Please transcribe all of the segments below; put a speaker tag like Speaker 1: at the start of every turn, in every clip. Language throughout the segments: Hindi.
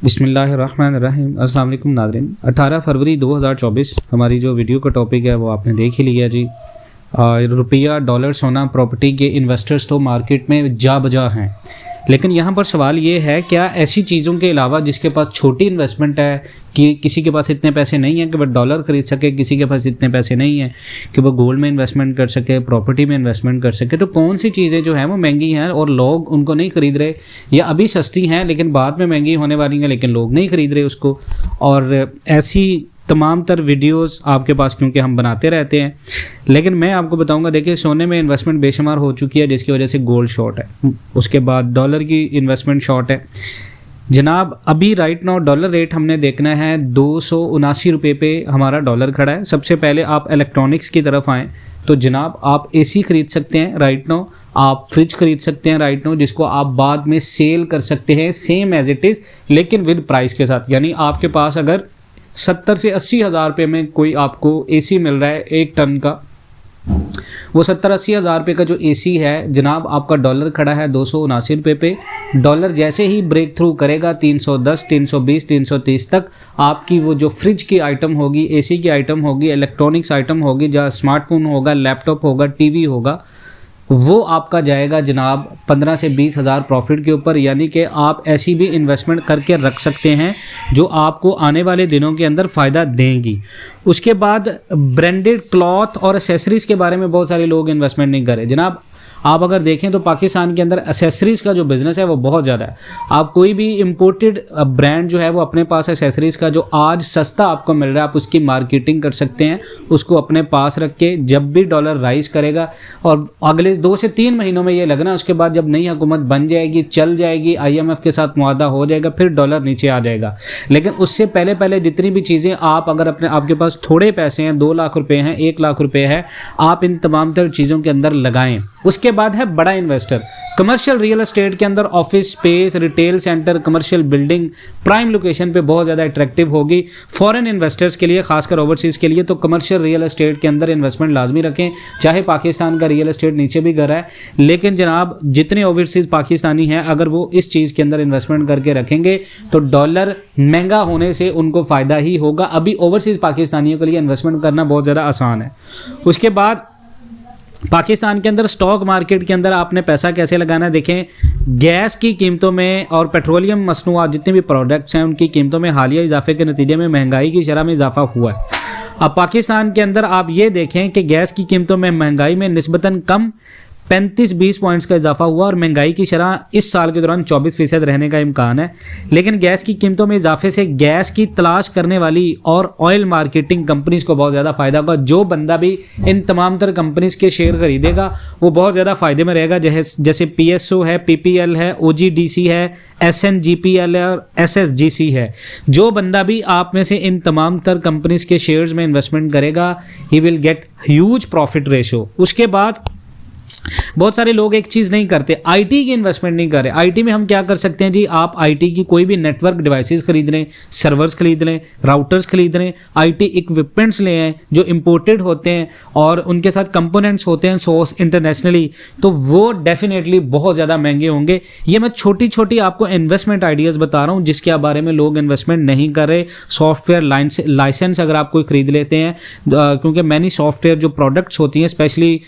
Speaker 1: बिस्मिल्लाहिर्रहमानिर्रहीम। अस्सलाम वालेकुम नाज़रीन। 18 फरवरी 2024 हमारी जो वीडियो का टॉपिक है वो आपने देख ही लिया जी। रुपया, डॉलर, सोना, प्रॉपर्टी के इन्वेस्टर्स तो मार्केट में जा बजा हैं, लेकिन यहाँ पर सवाल ये है क्या ऐसी चीज़ों के अलावा जिसके पास छोटी इन्वेस्टमेंट है कि किसी के पास इतने पैसे नहीं हैं कि वह डॉलर खरीद सके, किसी के पास इतने पैसे नहीं हैं कि वह गोल्ड में इन्वेस्टमेंट कर सके, प्रॉपर्टी में इन्वेस्टमेंट कर सके, तो कौन सी चीज़ें जो हैं वो महंगी हैं और लोग उनको नहीं खरीद रहे, या अभी सस्ती हैं लेकिन बाद में महंगी होने वाली हैं लेकिन लोग नहीं खरीद रहे उसको। और ऐसी तमाम तर वीडियोस आपके पास क्योंकि हम बनाते रहते हैं, लेकिन मैं आपको बताऊंगा, देखिए सोने में इन्वेस्टमेंट बेशुमार हो चुकी है जिसकी वजह से गोल्ड शॉर्ट है, उसके बाद डॉलर की इन्वेस्टमेंट शॉर्ट है जनाब। अभी राइट नाउ डॉलर रेट हमने देखना है 279 रुपये पे हमारा डॉलर खड़ा है। सबसे पहले आप इलेक्ट्रॉनिक्स की तरफ आएँ तो जनाब आप एसी खरीद सकते हैं राइट नाउ, आप फ्रिज खरीद सकते हैं राइट नाउ, जिसको आप बाद में सेल कर सकते हैं सेम एज इट इज़ लेकिन विद प्राइस के साथ। यानी आपके पास अगर 70 से 80 हज़ार रुपये में कोई आपको एसी मिल रहा है 1 टन का, वो 70-80 हज़ार रुपये का जो एसी है जनाब, आपका डॉलर खड़ा है 279 रुपये पे। डॉलर जैसे ही ब्रेक थ्रू करेगा 310, 320, 330 तक, आपकी वो जो फ्रिज की आइटम होगी, एसी की आइटम होगी, इलेक्ट्रॉनिक्स आइटम होगी, जहाँ स्मार्टफोन होगा, लैपटॉप होगा, टीवी होगा, वो आपका जाएगा जनाब 15 से 20 हज़ार प्रॉफिट के ऊपर। यानी कि आप ऐसी भी इन्वेस्टमेंट करके रख सकते हैं जो आपको आने वाले दिनों के अंदर फ़ायदा देंगी। उसके बाद ब्रांडेड क्लॉथ और एसेसरीज़ के बारे में बहुत सारे लोग इन्वेस्टमेंट नहीं करें जनाब। आप अगर देखें तो पाकिस्तान के अंदर एसेसरीज़ का जो बिज़नेस है वो बहुत ज़्यादा है। आप कोई भी इम्पोर्टेड ब्रांड जो है वो अपने पास एसेसरीज़ का जो आज सस्ता आपको मिल रहा है, आप उसकी मार्केटिंग कर सकते हैं, उसको अपने पास रख के जब भी डॉलर राइज करेगा और अगले 2 से 3 महीनों में ये लगना, उसके बाद जब नई हुकूमत बन जाएगी, चल जाएगी, IMF के साथ मुआहदा हो जाएगा, फिर डॉलर नीचे आ जाएगा। लेकिन उससे पहले जितनी भी चीज़ें आप अगर आपके पास थोड़े पैसे हैं, 2 लाख रुपये हैं, 1 लाख रुपये है, आप इन तमाम तर चीज़ों के अंदर लगाएं। उसके बाद है बड़ा इन्वेस्टर, कमर्शियल रियल एस्टेट के अंदर office space, retail centre, commercial building prime location पे बहुत ज़्यादा अट्रैक्टिव होगी फॉरेन इन्वेस्टर्स के लिए, खासकर ओवरसीज़ के लिए। तो कमर्शियल रियल एस्टेट के अंदर इन्वेस्टमेंट लाजमी रखें, चाहे पाकिस्तान का रियल एस्टेट नीचे भी गिरा है, लेकिन जनाब जितने ओवरसीज़ पाकिस्तानी हैं अगर वो इस चीज़ के अंदर इन्वेस्टमेंट करके रखेंगे तो डॉलर महंगा होने से उनको फ़ायदा ही होगा। अभी ओवरसीज़ पाकिस्तानियों के लिए इन्वेस्टमेंट करना बहुत ज़्यादा आसान है। उसके बाद पाकिस्तान के अंदर स्टॉक मार्केट के अंदर आपने पैसा कैसे लगाना है, देखें गैस की कीमतों में और पेट्रोलियम मसनूआत जितने भी प्रोडक्ट्स हैं उनकी कीमतों में हालिया इजाफे के नतीजे में महंगाई की शरह में इजाफा हुआ है। अब पाकिस्तान के अंदर आप ये देखें कि गैस की कीमतों में महंगाई में निस्बतन कम 35-20 पॉइंट्स का इजाफा हुआ और महंगाई की शरह इस साल के दौरान 24% रहने का इम्कान है। लेकिन गैस की कीमतों में इजाफे से गैस की तलाश करने वाली और ऑयल मार्केटिंग कंपनीज को बहुत ज़्यादा फ़ायदा होगा। जो बंदा भी इन तमाम तर कंपनीज के शेयर खरीदेगा वो बहुत ज़्यादा फ़ायदे में रहेगा। जैसे PSO है, PPL है, OGDC है, SNGPL है और SSGC है। जो बंदा भी आप में से इन तमाम तर कंपनीज के शेयर्स में इन्वेस्टमेंट करेगा he will get huge profit ratio. उसके बाद बहुत सारे लोग एक चीज़ नहीं करते, आईटी की इन्वेस्टमेंट नहीं कर रहे। आईटी में हम क्या कर सकते हैं जी, आप आईटी की कोई भी नेटवर्क डिवाइसेस खरीद लें, सर्वर्स खरीद लें, राउटर्स खरीद लें, आईटी इक्विपमेंट्स ले आएँ जो इंपोर्टेड होते हैं और उनके साथ कंपोनेंट्स होते हैं सोर्स इंटरनेशनली, तो वो डेफिनेटली बहुत ज़्यादा महंगे होंगे। ये मैं छोटी छोटी आपको इन्वेस्टमेंट आइडियाज़ बता रहा हूँ जिसके बारे में लोग इन्वेस्टमेंट नहीं कर रहे। सॉफ्टवेयर लाइसेंस अगर आप कोई ख़रीद लेते हैं, क्योंकि मैनी सॉफ्टवेयर जो प्रोडक्ट्स होती हैं स्पेशली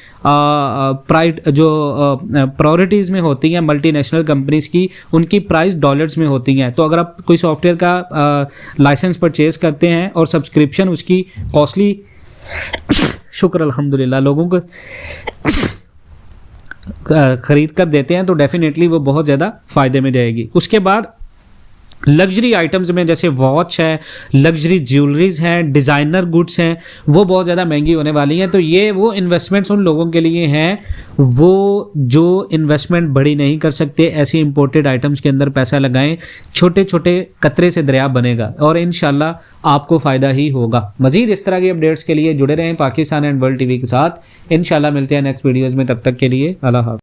Speaker 1: जो प्रायोरिटीज़ में होती हैं मल्टीनेशनल कंपनीज की, उनकी प्राइस डॉलर्स में होती हैं। तो अगर आप कोई सॉफ्टवेयर का लाइसेंस परचेज करते हैं और सब्सक्रिप्शन उसकी कॉस्टली शुक्र अल्हम्दुलिल्लाह लोगों को ख़रीद कर देते हैं तो डेफिनेटली वो बहुत ज़्यादा फ़ायदे में जाएगी। उसके बाद लग्जरी आइटम्स में जैसे वॉच है, लग्जरी ज्वेलरीज हैं, डिज़ाइनर गुड्स हैं, वो बहुत ज़्यादा महंगी होने वाली हैं। तो ये वो इन्वेस्टमेंट्स उन लोगों के लिए हैं वो जो इन्वेस्टमेंट बड़ी नहीं कर सकते, ऐसी इंपोर्टेड आइटम्स के अंदर पैसा लगाएं। छोटे छोटे कतरे से दरिया बनेगा और इंशाल्लाह आपको फ़ायदा ही होगा। मज़ीद इस तरह की अपडेट्स के लिए जुड़े रहें पाकिस्तान एंड वर्ल्ड TV के साथ। इंशाल्लाह मिलते हैं नेक्स्ट वीडियोज़ में, तब तक के लिए अल्लाह हाफ़िज़।